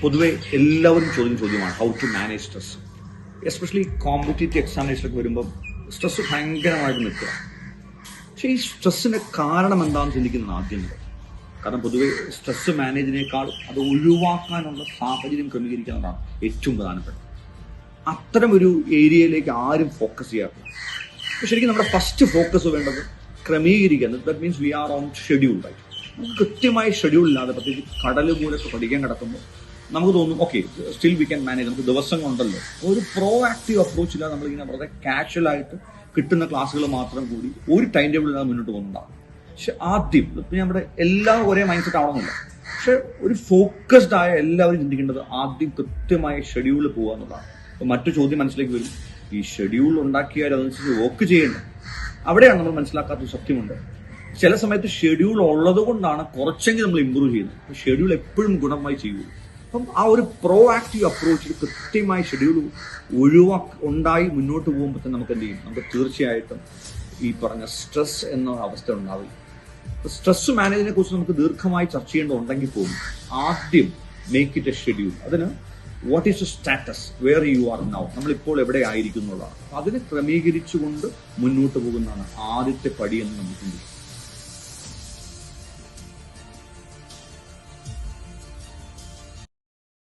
പൊതുവെ എല്ലാവരും ചോദ്യമാണ് how to manage stress. Especially competitive എക്സാമിനേഷനൊക്കെ വരുമ്പോൾ സ്ട്രെസ് ഭയങ്കരമായിട്ട് നിൽക്കുക. പക്ഷേ ഈ സ്ട്രെസ്സിന്റെ കാരണം എന്താണെന്ന് ചിന്തിക്കുന്നത് ആദ്യം. കാരണം പൊതുവെ സ്ട്രെസ് മാനേജിനേക്കാൾ അത് ഒഴിവാക്കാനുള്ള സാഹചര്യം ക്രമീകരിക്കുന്നതാണ് ഏറ്റവും പ്രധാനപ്പെട്ടത്. അത്തരം ഒരു ഏരിയയിലേക്ക് ആരും ഫോക്കസ് ചെയ്യാറില്ല. ശരിക്കും നമ്മുടെ ഫസ്റ്റ് ഫോക്കസ് വേണ്ടത് ക്രമീകരിക്കുക. That means we are on schedule. Right, നമുക്ക് കൃത്യമായ ഷെഡ്യൂൾ ഇല്ലാതെ പ്രത്യേകിച്ച് കടല് മൂലൊക്കെ പഠിക്കാൻ കിടക്കുമ്പോൾ നമുക്ക് തോന്നും okay still we can manage, നമുക്ക് ദിവസങ്ങളുണ്ടല്ലോ. ഒരു പ്രോ ആക്റ്റീവ് അപ്രോച്ച് ഇല്ലാതെ നമ്മളിങ്ങനെ വളരെ കാഷ്വൽ ആയിട്ട് കിട്ടുന്ന ക്ലാസ്സുകൾ മാത്രം കൂടി ഒരു ടൈം ടേബിൾ ഇല്ലാതെ മുന്നോട്ട് പോകുന്നുണ്ടാവും. പക്ഷെ ആദ്യം നമ്മുടെ എല്ലാം ഒരേ മൈൻഡ് സെറ്റ് ആവണമെന്നില്ല. പക്ഷെ ഒരു ഫോക്കസ്ഡ് ആയ എല്ലാവരും ചിന്തിക്കേണ്ടത് ആദ്യം കൃത്യമായ ഷെഡ്യൂൾ പോകുക എന്നുള്ളതാണ്. അപ്പൊ മറ്റു ചോദ്യം മനസ്സിലേക്ക് വരും, ഈ ഷെഡ്യൂൾ ഉണ്ടാക്കിയാൽ അതനുസരിച്ച് വർക്ക് ചെയ്യേണ്ടത്. അവിടെയാണ് നമ്മൾ മനസ്സിലാക്കാത്ത സത്യമുണ്ട്. ചില സമയത്ത് ഷെഡ്യൂൾ ഉള്ളത് കൊണ്ടാണ് കുറച്ചെങ്കിലും നമ്മൾ ഇമ്പ്രൂവ് ചെയ്യുന്നത്. ഷെഡ്യൂൾ എപ്പോഴും ഗുണമായി ചെയ്യുള്ളൂ. അപ്പം ആ ഒരു പ്രോ ആക്റ്റീവ് അപ്രോച്ചിൽ കൃത്യമായി ഷെഡ്യൂൾ ഉണ്ടായി മുന്നോട്ട് പോകുമ്പോൾ തന്നെ നമുക്ക് എന്ത് ചെയ്യും, നമുക്ക് തീർച്ചയായിട്ടും ഈ പറഞ്ഞ സ്ട്രെസ് എന്ന അവസ്ഥ ഉണ്ടാവില്ല. സ്ട്രെസ് മാനേജിനെ കുറിച്ച് നമുക്ക് ദീർഘമായി ചർച്ച ചെയ്യേണ്ടതുണ്ടെങ്കിൽ പോലും ആദ്യം മേക്ക് ഇറ്റ് എ ഷെഡ്യൂൾ. അതിന് what is the status, where you are now, നമ്മളിപ്പോൾ എവിടെ ആയിരിക്കുന്നുള്ളതാണ്. അതിനെ ക്രമീകരിച്ചുകൊണ്ട് മുന്നോട്ട് പോകുന്നതാണ് ആദ്യത്തെ പടി എന്ന് നമുക്ക് ചിന്തിക്കും.